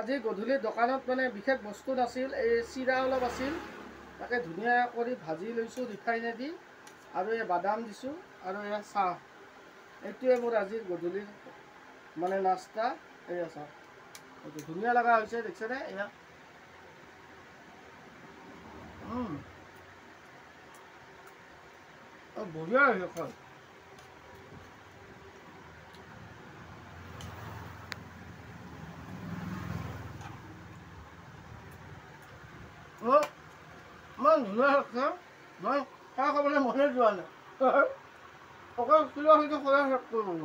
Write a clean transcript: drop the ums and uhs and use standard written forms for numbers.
আজি গধূলি দোকানত মানে বিশেষ বস্তু নাছিল, এই চিৰা অলপ আছিল, তাকে ধুনীয়া কৰি ভাজি লৈছোঁ ৰিফাইনেদি, আৰু এই বাদাম দিছোঁ, আৰু এয়া চাহ। এইটোৱে মোৰ আজিৰ গধূলিৰ মানে নাস্তা। এয়া চাহ, এইটো ধুনীয়া লগা হৈছে, দেখিছেনে? এয়া বঢ়িয়া হৈছে খাই। ইমান ধুনীয়া হৈছে, মই চাহ খাবলৈ মনে যোৱা নাই। অকল কিলো সেইটো সদায় শেষ কৰোঁ।